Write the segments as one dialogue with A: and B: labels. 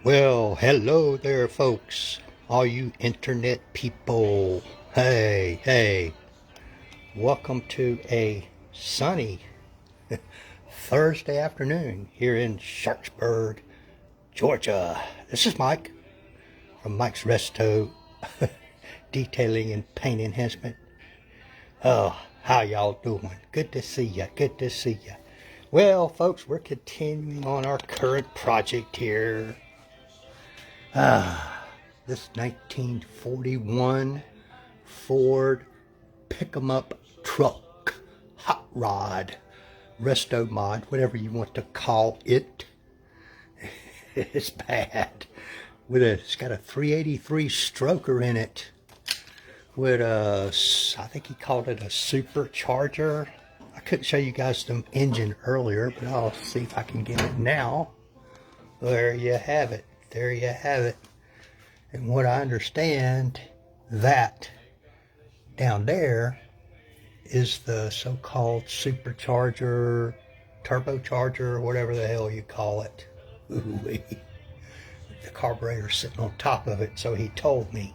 A: Well, hello there, folks. All you internet people. Hey. Welcome to a sunny Thursday afternoon here in Sharpsburg, Georgia. This is Mike from Mike's Resto Detailing and Paint Enhancement. Oh, how y'all doing? Good to see ya. Well, folks, we're continuing on our current project here. This 1941 Ford pick-em-up truck, hot rod, resto mod, whatever you want to call it. It's bad. It's got a 383 stroker in it with I think he called it a supercharger. I couldn't show you guys the engine earlier, but I'll see if I can get it now. There you have it. And what I understand, that down there is the so-called supercharger, turbocharger, whatever the hell you call it. Ooh-wee. The carburetor's sitting on top of it, so he told me.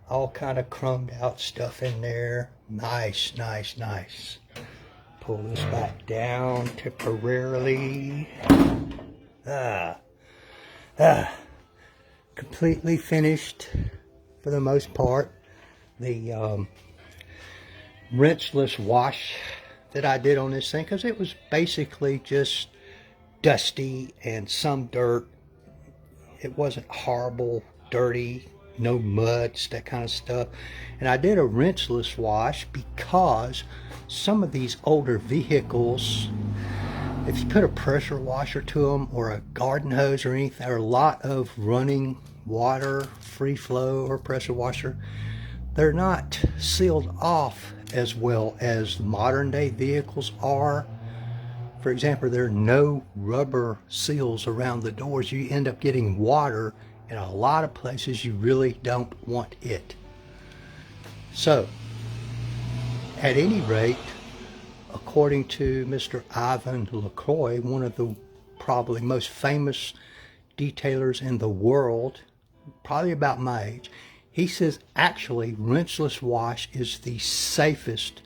A: All kind of chromed out stuff in there. Nice. Pull this back down temporarily. Completely finished for the most part. The rinseless wash that I did on this thing, because it was basically just dusty and some dirt. It wasn't horrible, dirty, no muds, that kind of stuff. And I did a rinseless wash because some of these older vehicles, if you put a pressure washer to them or a garden hose or anything, or a lot of running water, free flow or pressure washer, they're not sealed off as well as modern day vehicles are. For example, there are no rubber seals around the doors. You end up getting water in a lot of places you really don't want it. So, at any rate, according to Mr. Ivan LaCroix, one of the probably most famous detailers in the world, probably about my age, he says actually rinseless wash is the safest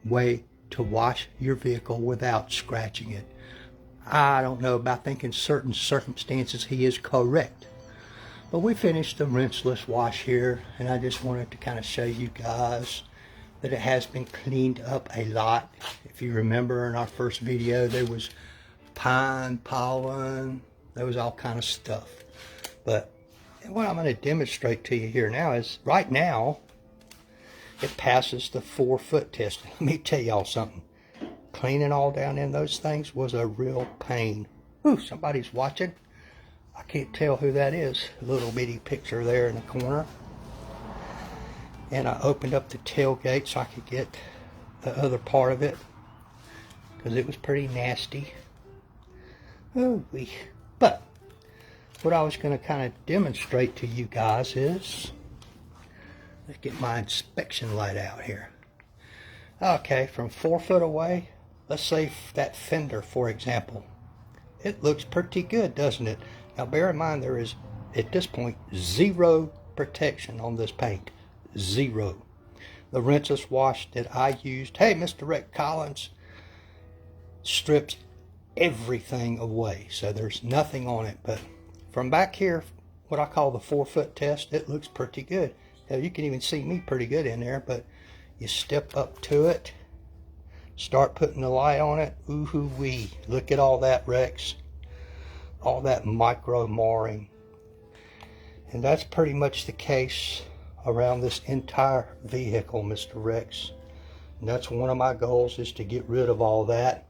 A: way to wash your vehicle without scratching it. I don't know, but I think in certain circumstances he is correct. But we finished the rinseless wash here, and I just wanted to kind of show you guys that it has been cleaned up a lot. If you remember in our first video, there was pine, pollen, there was all kind of stuff. But what I'm going to demonstrate to you here now is, right now, it passes the 4-foot test. Let me tell y'all something. Cleaning all down in those things was a real pain. Ooh, somebody's watching. I can't tell who that is. A little bitty picture there in the corner. And I opened up the tailgate so I could get the other part of it, because it was pretty nasty. Ooh-wee. But what I was going to kind of demonstrate to you guys is, let's get my inspection light out here. Okay, from 4 foot away, let's say that fender, for example. It looks pretty good, doesn't it? Now bear in mind, there is, at this point, zero protection on this paint. Zero. The rinseless wash that I used, hey, Mr. Rick Collins, strips everything away. So there's nothing on it. But from back here, what I call the 4-foot test, it looks pretty good. Now, you can even see me pretty good in there, but you step up to it, start putting the light on it. Ooh-hoo-wee. Look at all that, Rex. All that micro marring. And that's pretty much the case around this entire vehicle, Mr. Rex. And that's one of my goals, is to get rid of all that.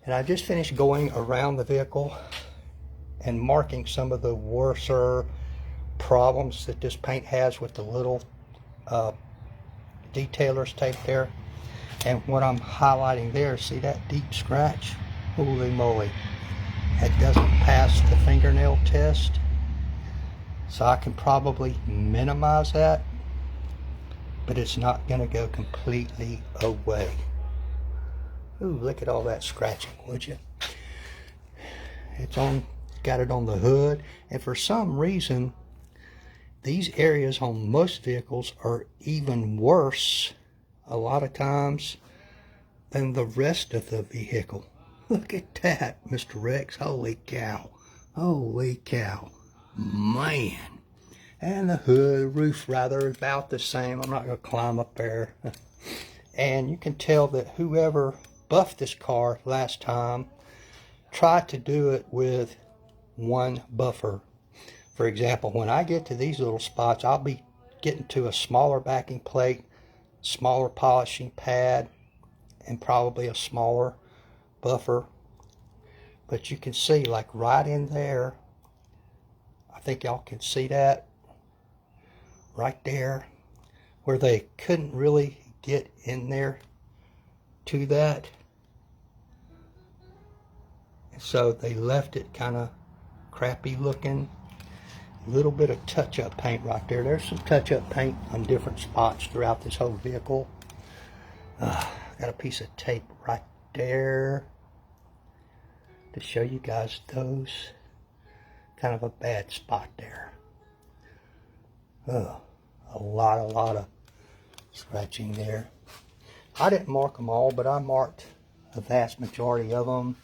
A: And I just finished going around the vehicle and marking some of the worser problems that this paint has with the little detailer's tape there. And what I'm highlighting there, see that deep scratch? Holy moly. It doesn't pass the fingernail test. So I can probably minimize that, but it's not going to go completely away. Ooh, look at all that scratching, would you? It's on got it on the hood, and for some reason these areas on most vehicles are even worse a lot of times than the rest of the vehicle. Look at that, Mr. Rex. Holy cow. Holy cow. Man. And the hood, roof rather, about the same. I'm not going to climb up there. And you can tell that whoever buffed this car last time tried to do it with one buffer. For example, when I get to these little spots, I'll be getting to a smaller backing plate, smaller polishing pad, and probably a smaller buffer. But you can see, like right in there, I think y'all can see that right there, where they couldn't really get in there to that, and so they left it kind of crappy looking. A little bit of touch-up paint right there. There's some touch-up paint on different spots throughout this whole vehicle. Got a piece of tape right there to show you guys those. Kind of a bad spot there. A lot of scratching there. I didn't mark them all, but I marked a vast majority of them.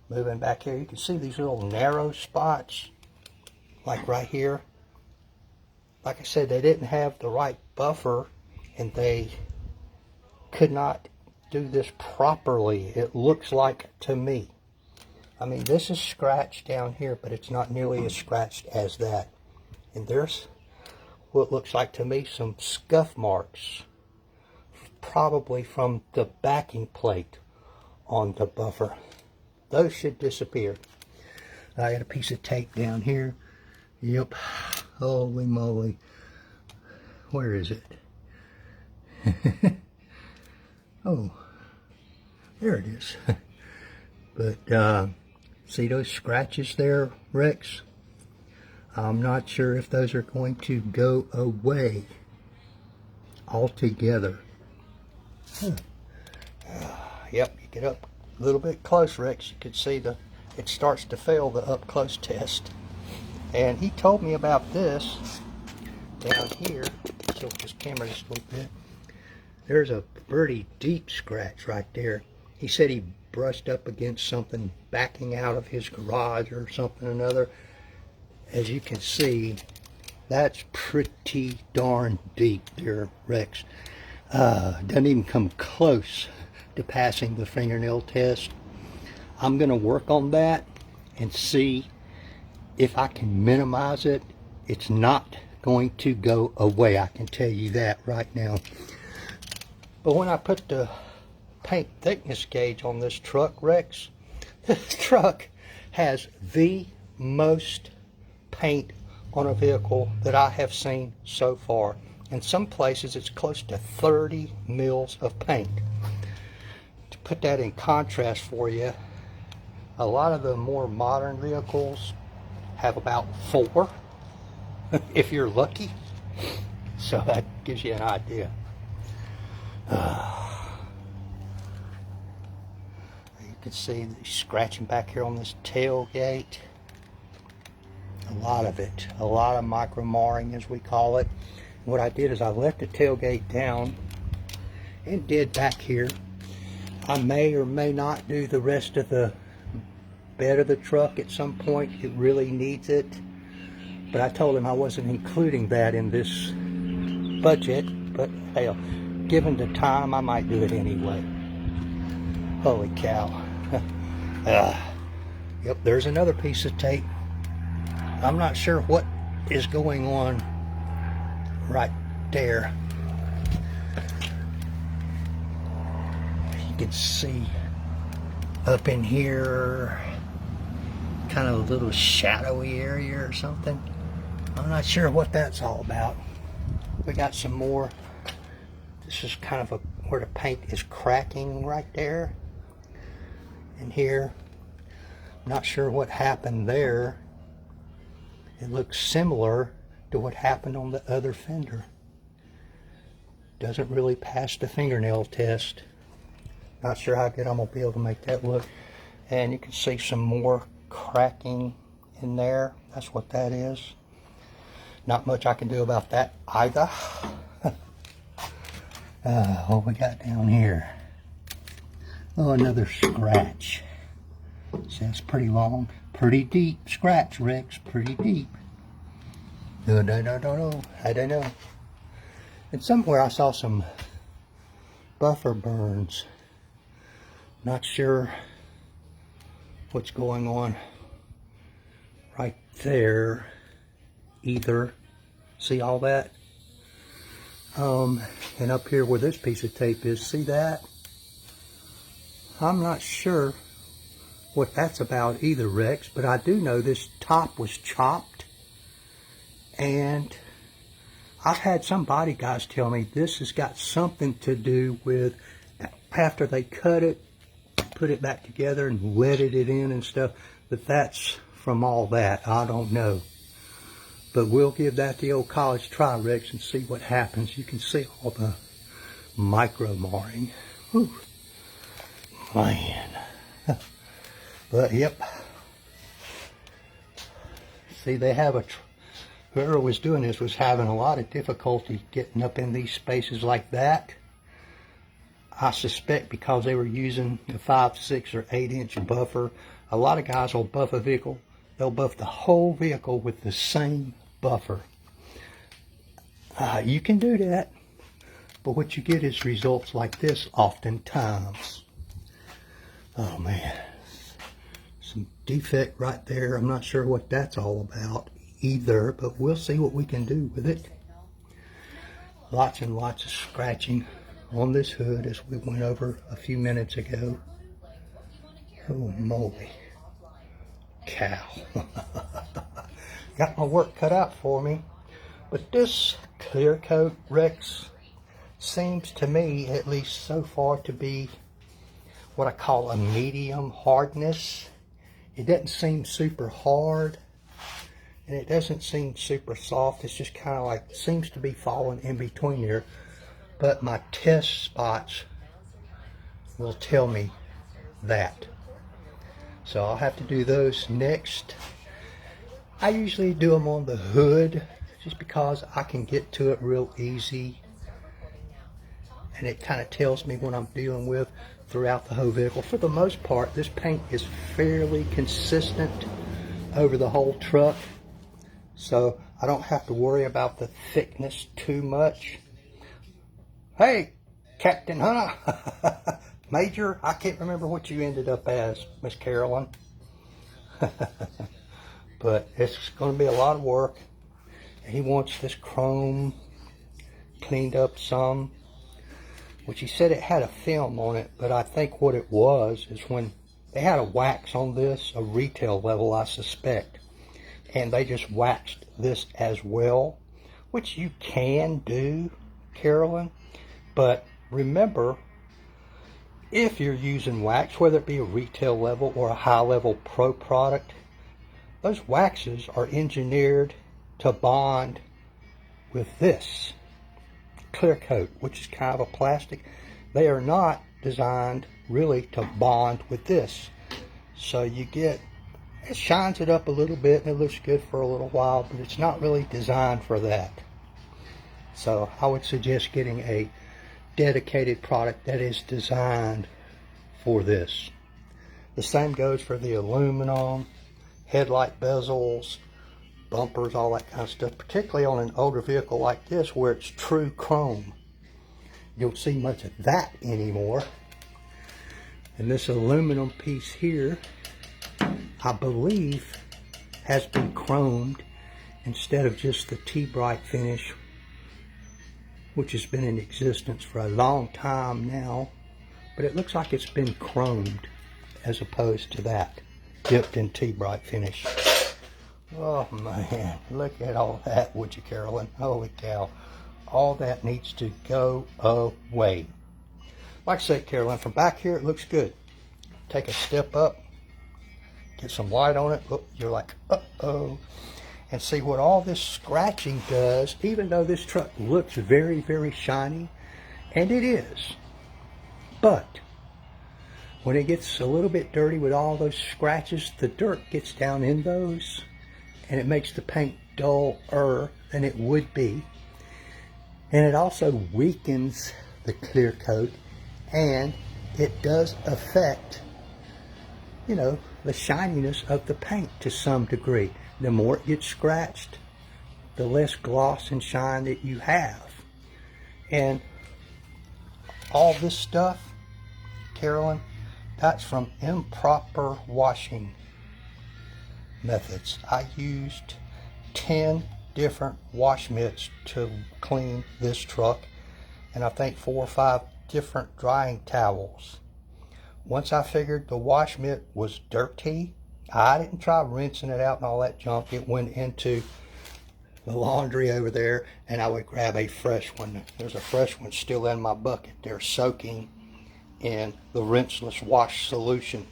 A: Moving back here, you can see these little narrow spots, like right here. Like I said, they didn't have the right buffer, and they could not do this properly, it looks like to me. I mean, this is scratched down here, but it's not nearly as scratched as that. And there's what looks like to me some scuff marks, probably from the backing plate on the buffer. Those should disappear. I got a piece of tape down here. Yep. Holy moly. Where is it? Oh, there it is. But see those scratches there, Rex? I'm not sure if those are going to go away altogether. Yep, you get up a little bit close, Rex, you can see it starts to fail the up close test. And he told me about this down here. Tilt this camera just a little bit. There's a pretty deep scratch right there. He said he brushed up against something backing out of his garage or something or another. As you can see, that's pretty darn deep there, Rex. Doesn't even come close to passing the fingernail test. I'm going to work on that and see if I can minimize it. It's not going to go away, I can tell you that right now. But when I put the paint thickness gauge on this truck, Rex, this truck has the most paint on a vehicle that I have seen so far. In some places it's close to 30 mils of paint. To put that in contrast for you, a lot of the more modern vehicles have about 4 if you're lucky. So that gives you an idea. You can see the scratching back here on this tailgate. A lot of it, a lot of micro marring as we call it. And what I did is I left the tailgate down and did back here. I may or may not do the rest of the bed of the truck at some point. It really needs it. But I told him I wasn't including that in this budget. But hell, given the time, I might do it anyway. Holy cow. Yep, there's another piece of tape. I'm not sure what is going on right there. You can see up in here, kind of a little shadowy area or something. I'm not sure what that's all about. We got some more. This is kind of where the paint is cracking right there. And here, not sure what happened there. It looks similar to what happened on the other fender. Doesn't really pass the fingernail test. Not sure how good I'm going to be able to make that look. And you can see some more cracking in there. That's what that is. Not much I can do about that either. What we got down here? Oh, another scratch. See, that's pretty long. Pretty deep scratch, Rex. Pretty deep. No. I don't know. And somewhere I saw some buffer burns. Not sure what's going on right there either. See all that? And up here where this piece of tape is, see that? I'm not sure what that's about either, Rex, but I do know this top was chopped, and I've had some body guys tell me this has got something to do with after they cut it, put it back together and leaded it in and stuff, but that's from all that. I don't know. But we'll give that the old college try, Rex, and see what happens. You can see all the micro marring. Whew. Man. But, yep. See, they have whoever was doing this was having a lot of difficulty getting up in these spaces like that. I suspect because they were using a 5, 6, or 8-inch buffer. A lot of guys will buff a vehicle. They'll buff the whole vehicle with the same buffer. You can do that, but what you get is results like this oftentimes. Oh man, some defect right there. I'm not sure what that's all about either, but we'll see what we can do with it. Lots and lots of scratching on this hood as we went over a few minutes ago. Oh moly cow. Got my work cut out for me. But this clear coat, Rex, seems to me, at least so far, to be what I call a medium hardness. It doesn't seem super hard, and it doesn't seem super soft. It's just kind of like, seems to be falling in between here. But my test spots will tell me that. So I'll have to do those next. I usually do them on the hood just because I can get to it real easy, and it kind of tells me what I'm dealing with throughout the whole vehicle. For the most part, this paint is fairly consistent over the whole truck, so I don't have to worry about the thickness too much. Hey, Captain Hunter. Major, I can't remember what you ended up as, Miss Carolyn. But it's going to be a lot of work. He wants this chrome cleaned up some, which he said it had a film on it, but I think what it was is when they had a wax on this, a retail level I suspect, and they just waxed this as well, which you can do, Carolyn, but remember, if you're using wax, whether it be a retail level or a high level pro product, those waxes are engineered to bond with this clear coat, which is kind of a plastic. They are not designed really to bond with this. So you get, it shines it up a little bit and it looks good for a little while, but it's not really designed for that. So I would suggest getting a dedicated product that is designed for this. The same goes for the aluminum, headlight bezels, bumpers, all that kind of stuff, particularly on an older vehicle like this where it's true chrome. You don't see much of that anymore. And this aluminum piece here, I believe, has been chromed instead of just the T-Bright finish, which has been in existence for a long time now, but it looks like it's been chromed as opposed to that dipped in T-Bright finish. Oh man, look at all that, would you, Carolyn? Holy cow. All that needs to go away. Like I said, Carolyn, from back here it looks good. Take a step up, get some light on it. Oh, you're like, uh-oh. And see what all this scratching does, even though this truck looks very, very shiny, and it is. But when it gets a little bit dirty with all those scratches, the dirt gets down in those and it makes the paint duller than it would be. And it also weakens the clear coat, and it does affect, you know, the shininess of the paint to some degree. The more it gets scratched, the less gloss and shine that you have. And all this stuff, Carolyn, that's from improper washing methods. I used 10 different wash mitts to clean this truck, and I think 4 or 5 different drying towels. Once I figured the wash mitt was dirty, I didn't try rinsing it out and all that junk. It went into the laundry over there, and I would grab a fresh one. There's a fresh one still in my bucket. They're soaking in the rinseless wash solution,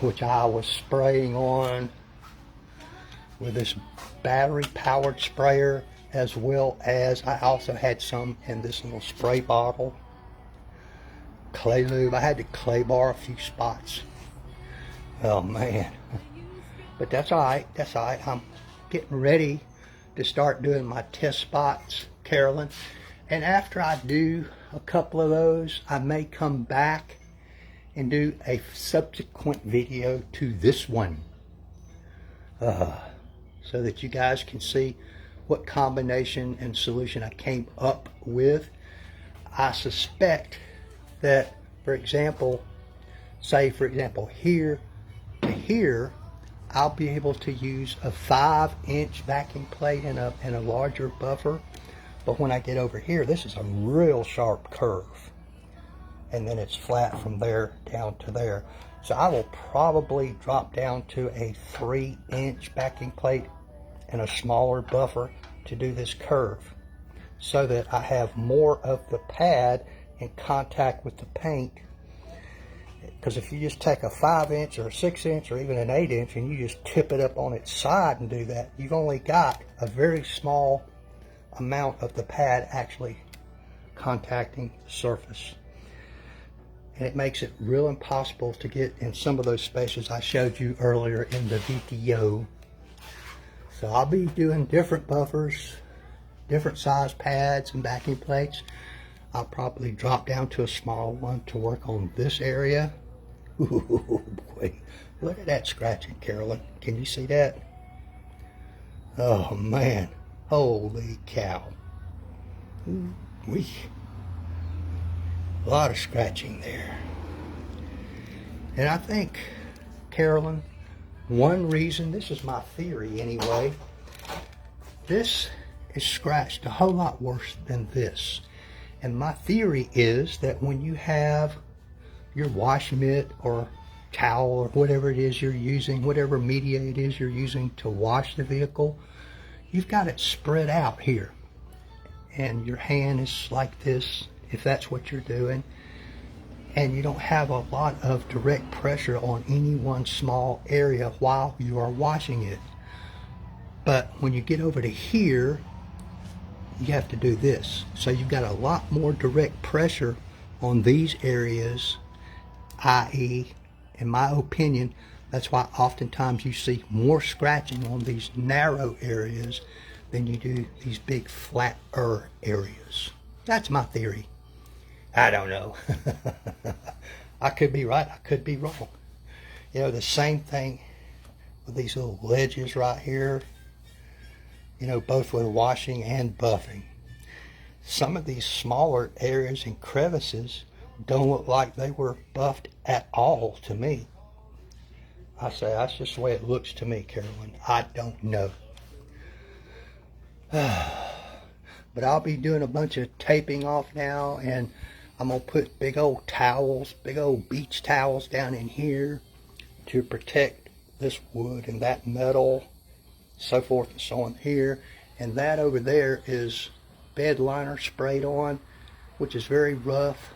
A: which I was spraying on with this battery powered sprayer, as well as I also had some in this little spray bottle. Clay lube. I had to clay bar a few spots. Oh man. But that's alright. That's alright. I'm getting ready to start doing my test spots, Carolyn. And after I do a couple of those, I may come back and do a subsequent video to this one. So that you guys can see what combination and solution I came up with. I suspect that, for example, here to here, I'll be able to use a 5-inch backing plate and a larger buffer. But when I get over here, this is a real sharp curve. And then it's flat from there down to there. So I will probably drop down to a 3-inch backing plate and a smaller buffer to do this curve, so that I have more of the pad in contact with the paint. Because if you just take a 5-inch or a 6-inch or even an 8-inch and you just tip it up on its side and do that, you've only got a very small amount of the pad actually contacting the surface. And it makes it real impossible to get in some of those spaces I showed you earlier in the video. So I'll be doing different buffers, different size pads and backing plates. I'll probably drop down to a small one to work on this area. Ooh, boy. Look at that scratching, Carolyn. Can you see that? Oh, man. Holy cow. Ooh, a lot of scratching there. And I think, Carolyn, one reason, this is my theory anyway, this is scratched a whole lot worse than this. And my theory is that when you have your wash mitt or towel or whatever it is you're using, whatever media it is you're using to wash the vehicle, you've got it spread out here. And your hand is like this, if that's what you're doing. And you don't have a lot of direct pressure on any one small area while you are washing it. But when you get over to here, you have to do this. So you've got a lot more direct pressure on these areas, i.e., in my opinion, that's why oftentimes you see more scratching on these narrow areas than you do these big flatter areas. That's my theory. I don't know. I could be right, I could be wrong. You know, the same thing with these little ledges right here, you know, both with washing and buffing. Some of these smaller areas and crevices don't look like they were buffed at all to me. I say that's just the way it looks to me, Carolyn. I don't know. But I'll be doing a bunch of taping off now, and I'm going to put big old towels, big old beach towels down in here to protect this wood and that metal, so forth and so on here. And that over there is bed liner sprayed on, which is very rough.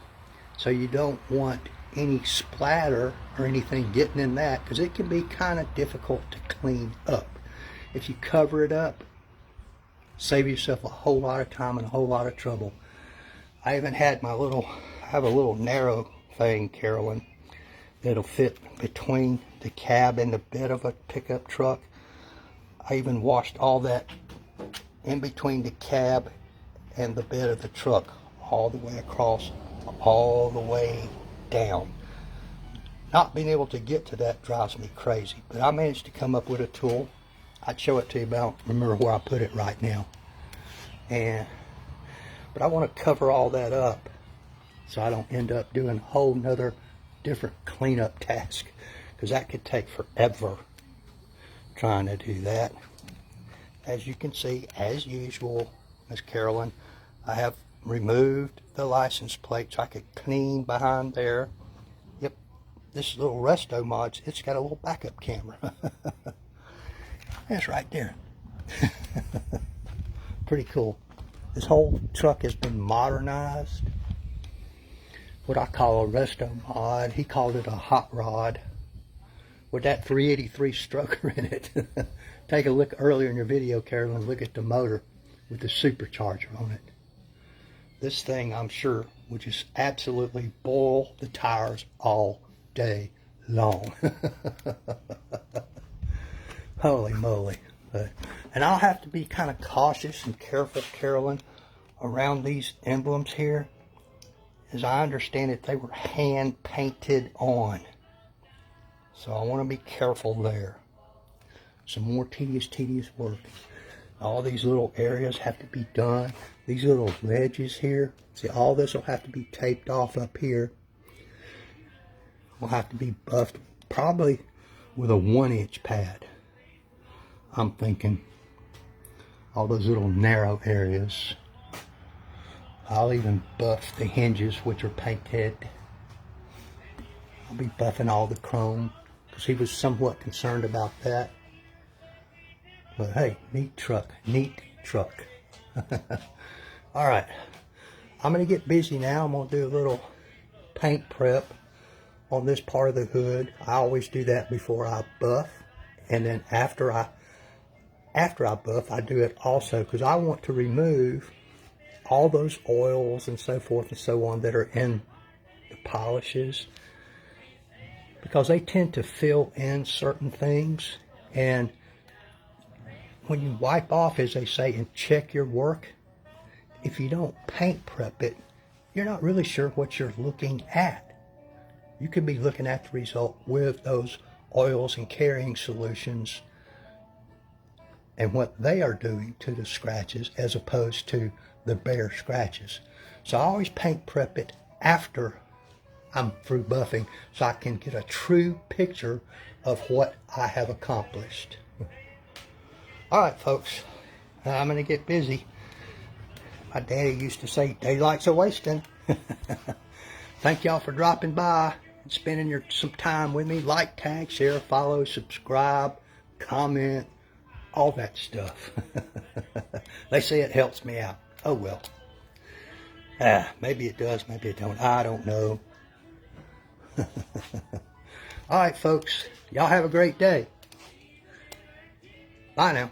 A: So you don't want any splatter or anything getting in that, because it can be kind of difficult to clean up. If you cover it up, save yourself a whole lot of time and a whole lot of trouble. I even had my little, have a little narrow thing, Carolyn, that'll fit between the cab and the bed of a pickup truck. I even washed all that in between the cab and the bed of the truck, all the way across, all the way down. Not being able to get to that drives me crazy, but I managed to come up with a tool. I'd show it to you, but I don't remember where I put it right now. But I want to cover all that up so I don't end up doing a whole nother different cleanup task, because that could take forever trying to do that. As you can see, as usual, Miss Carolyn, I have removed the license plate so I could clean behind there. Yep, this little Resto Mods, it's got a little backup camera. That's right there. Pretty cool. This whole truck has been modernized. What I call a Resto Mod, he called it a hot rod, with that 383 stroker in it. Take a look earlier in your video, Carolyn. Look at the motor with the supercharger on it. This thing, I'm sure, would just absolutely boil the tires all day long. Holy moly. And I'll have to be kind of cautious and careful, Carolyn, around these emblems here. As I understand it, they were hand painted on. So I want to be careful there. Some more tedious work. All these little areas have to be done. These little ledges here. See, all this will have to be taped off up here. Will have to be buffed, probably with a 1-inch pad. I'm thinking all those little narrow areas. I'll even buff the hinges, which are painted. I'll be buffing all the chrome, because he was somewhat concerned about that. But hey, neat truck. All right, I'm going to get busy now. I'm going to do a little paint prep on this part of the hood. I always do that before I buff, and then after I buff, I do it also, because I want to remove all those oils and so forth and so on that are in the polishes, because they tend to fill in certain things. And when you wipe off, as they say, and check your work, if you don't paint prep it, you're not really sure what you're looking at. You could be looking at the result with those oils and carrying solutions and what they are doing to the scratches, as opposed to the bare scratches. So I always paint prep it after I'm through buffing, so I can get a true picture of what I have accomplished. All right, folks, I'm going to get busy. My daddy used to say, daylight's a wasting. Thank y'all for dropping by and spending some time with me. Like, tag, share, follow, subscribe, comment, all that stuff. They say it helps me out. Oh well. Maybe it does, maybe it don't. I don't know. All right, folks. Y'all have a great day. Bye now.